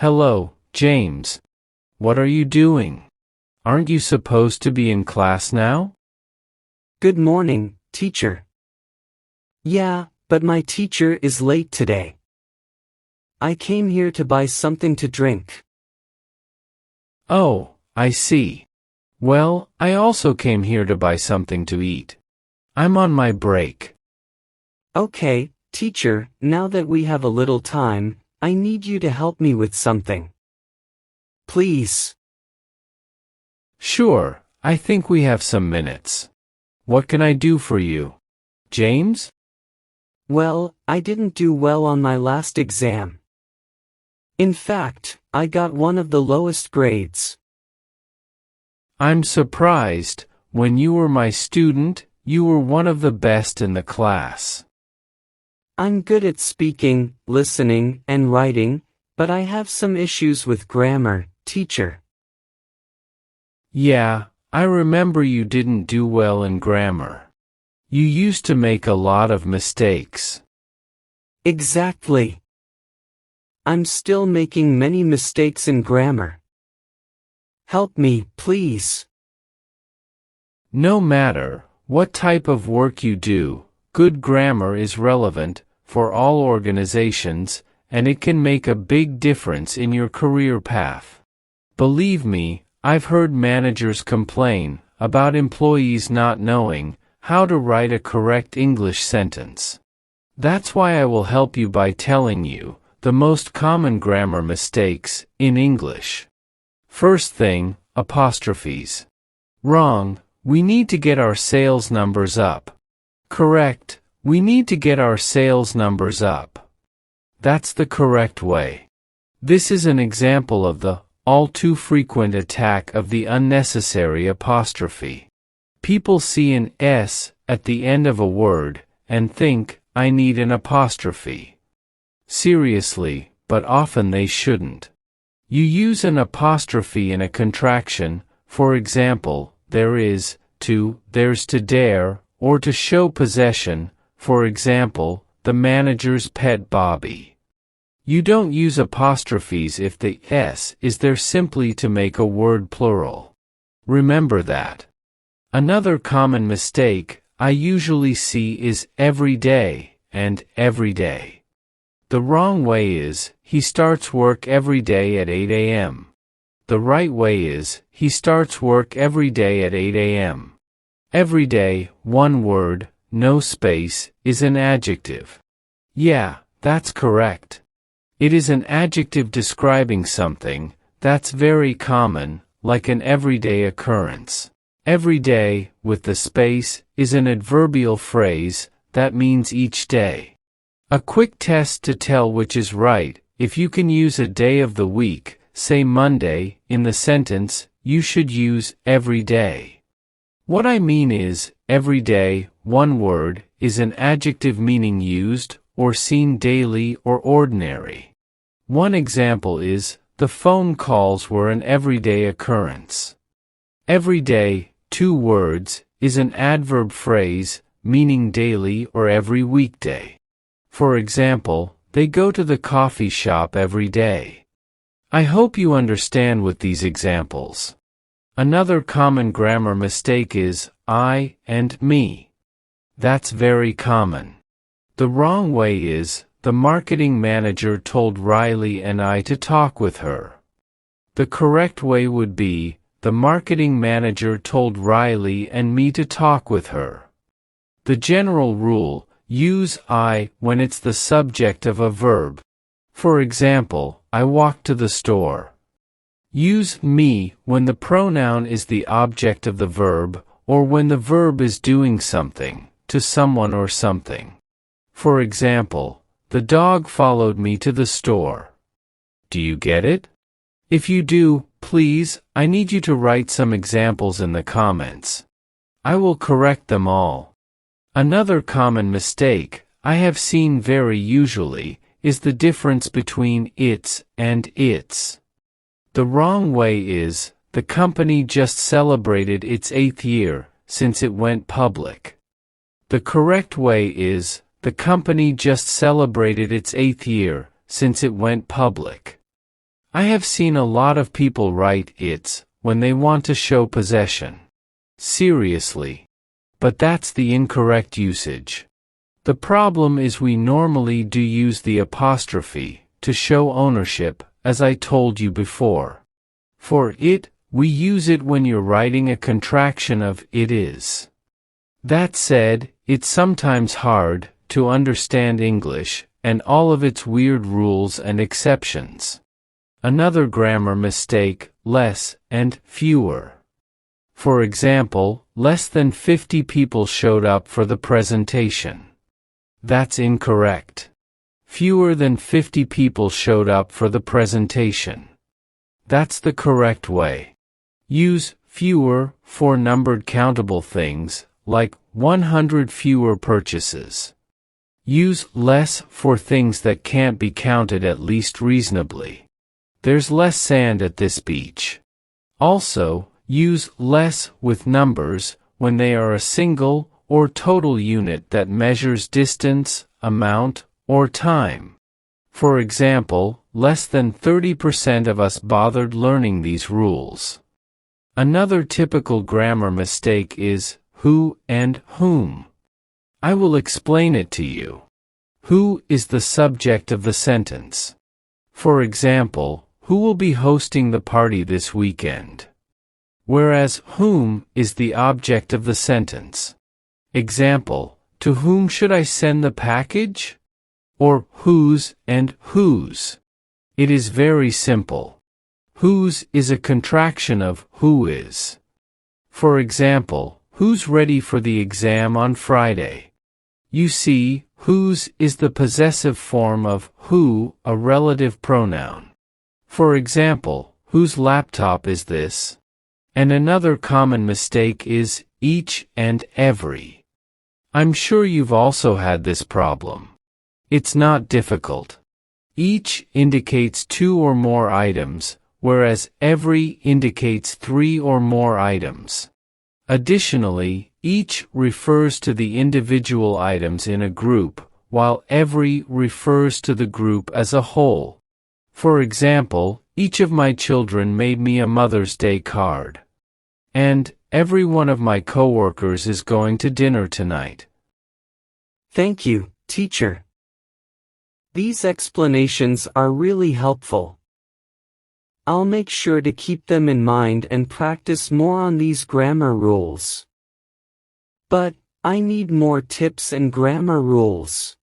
Hello, James. What are you doing? Aren't you supposed to be in class now? Good morning, teacher. Yeah, but my teacher is late today. I came here to buy something to drink. Oh, I see. Well, I also came here to buy something to eat. I'm on my break. Okay, teacher, now that we have a little time, I need you to help me with something. Please. Sure, I think we have some minutes. What can I do for you? James? Well, I didn't do well on my last exam. In fact, I got one of the lowest grades. I'm surprised. When you were my student, you were one of the best in the class. I'm good at speaking, listening, and writing, but I have some issues with grammar, teacher. Yeah, I remember you didn't do well in grammar. You used to make a lot of mistakes. Exactly. I'm still making many mistakes in grammar. Help me, please. No matter what type of work you do, good grammar is relevant for all organizations, and it can make a big difference in your career path. Believe me, I've heard managers complain about employees not knowing how to write a correct English sentence. That's why I will help you by telling you the most common grammar mistakes in English. First thing, apostrophes. Wrong, we need to get our sales numbers up. Correct, we need to get our sales numbers up. That's the correct way. This is an example of the all too frequent attack of the unnecessary apostrophe. People see an S at the end of a word and think, I need an apostrophe. Seriously, but often they shouldn't. You use an apostrophe in a contraction, for example, there is, there's to dare, or to show possession, for example, the manager's pet Bobby. You don't use apostrophes if the S is there simply to make a word plural. Remember that. Another common mistake I usually see is every day and every day. The wrong way is, he starts work every day at 8 a.m. The right way is, he starts work every day at 8 a.m. Every day, one word, no space, is an adjective. Yeah, that's correct. It is an adjective describing something that's very common, like an everyday occurrence. Every day, with the space, is an adverbial phrase that means each day. A quick test to tell which is right, if you can use a day of the week, say Monday, in the sentence, you should use every day. What I mean is, every day, one word, is an adjective meaning used, or seen daily or ordinary. One example is, the phone calls were an everyday occurrence. Every day, two words, is an adverb phrase, meaning daily or every weekday. For example, they go to the coffee shop every day. I hope you understand with these examples. Another common grammar mistake is I and me. That's very common. The wrong way is, the marketing manager told Riley and I to talk with her. The correct way would be, the marketing manager told Riley and me to talk with her. The general rule, use I when it's the subject of a verb. For example, I walked to the store. Use me when the pronoun is the object of the verb, or when the verb is doing something, to someone or something. For example, the dog followed me to the store. Do you get it? If you do, please, I need you to write some examples in the comments. I will correct them all. Another common mistake I have seen very usually is the difference between it's and its. The wrong way is, the company just celebrated its 8th year since it went public. The correct way is, the company just celebrated its 8th year since it went public. I have seen a lot of people write it's when they want to show possession. Seriously. But that's the incorrect usage. The problem is we normally do use the apostrophe to show ownership, as I told you before. For it, we use it when you're writing a contraction of it is. That said, it's sometimes hard to understand English and all of its weird rules and exceptions. Another grammar mistake, less and fewer. For example, less than 50 people showed up for the presentation. That's incorrect. Fewer than 50 people showed up for the presentation. That's the correct way. Use fewer for numbered countable things, like 100 fewer purchases. Use less for things that can't be counted at least reasonably. There's less sand at this beach. Also, use less with numbers when they are a single or total unit that measures distance, amount, or time. For example, less than 30% of us bothered learning these rules. Another typical grammar mistake is who and whom. I will explain it to you. Who is the subject of the sentence. For example, who will be hosting the party this weekend? Whereas whom is the object of the sentence. Example, to whom should I send the package? Or whose and whose. It is very simple. Whose is a contraction of who is. For example, who's ready for the exam on Friday? You see, whose is the possessive form of who, a relative pronoun. For example, whose laptop is this? And another common mistake is each and every. I'm sure you've also had this problem. It's not difficult. Each indicates 2 or more items, whereas every indicates 3 or more items. Additionally, each refers to the individual items in a group, while every refers to the group as a whole. For example, each of my children made me a Mother's Day card. And every one of my coworkers is going to dinner tonight. Thank you, teacher. These explanations are really helpful. I'll make sure to keep them in mind and practice more on these grammar rules. But I need more tips and grammar rules.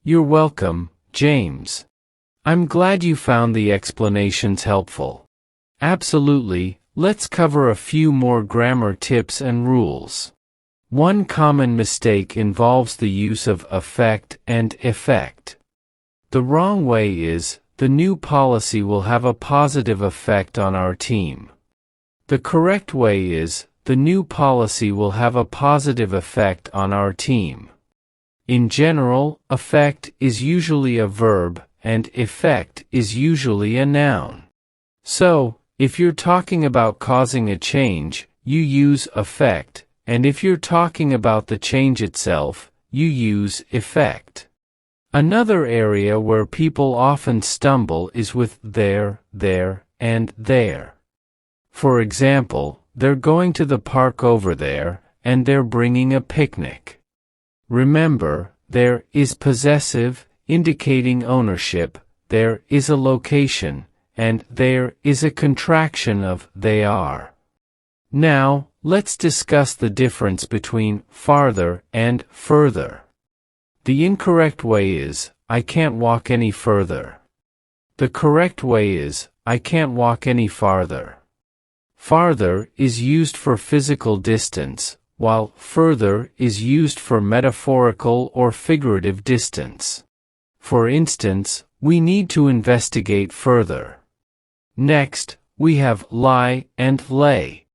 You're welcome, James. I'm glad you found the explanations helpful. Absolutely, let's cover a few more grammar tips and rules. One common mistake involves the use of affect and effect. The wrong way is, the new policy will have a positive effect on our team. The correct way is, the new policy will have a positive effect on our team. In general, affect is usually a verb, and effect is usually a noun. So, if you're talking about causing a change, you use affect, and if you're talking about the change itself, you use effect. Another area where people often stumble is with there, and there. For example, they're going to the park over there, and they're bringing a picnic. Remember, there is possessive, indicating ownership, there is a location, and there is a contraction of they are. Now, let's discuss the difference between farther and further. The incorrect way is, I can't walk any further. The correct way is, I can't walk any farther. Farther is used for physical distance, while further is used for metaphorical or figurative distance. For instance, we need to investigate further. Next, we have lie and lay.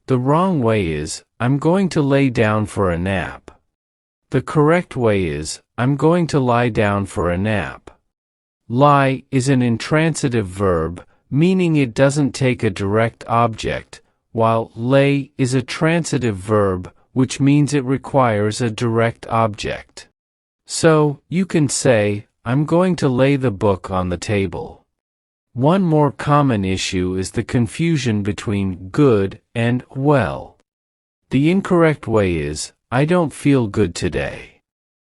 The wrong way is, I'm going to lay down for a nap. The correct way is, I'm going to lie down for a nap. Lie is an intransitive verb, meaning it doesn't take a direct object, while lay is a transitive verb, which means it requires a direct object. So, you can say, I'm going to lay the book on the table. One more common issue is the confusion between good and well. The incorrect way is, I don't feel good today.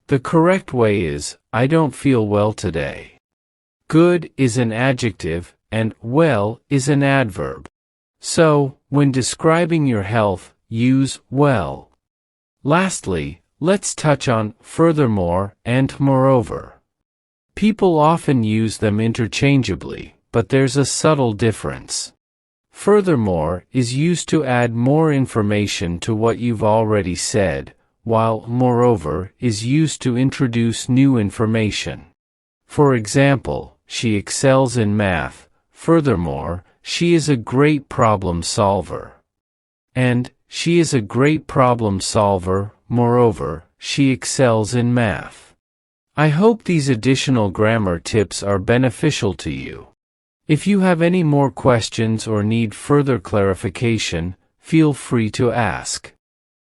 The correct way is, I don't feel well today. Good is an adjective, and well is an adverb. So, when describing your health, use well. Lastly, let's touch on furthermore and moreover. People often use them interchangeably, but there's a subtle difference. Furthermore is used to add more information to what you've already said, while moreover is used to introduce new information. For example, she excels in math. Furthermore, she is a great problem solver. And, she is a great problem solver. Moreover, she excels in math. I hope these additional grammar tips are beneficial to you. If you have any more questions or need further clarification, feel free to ask.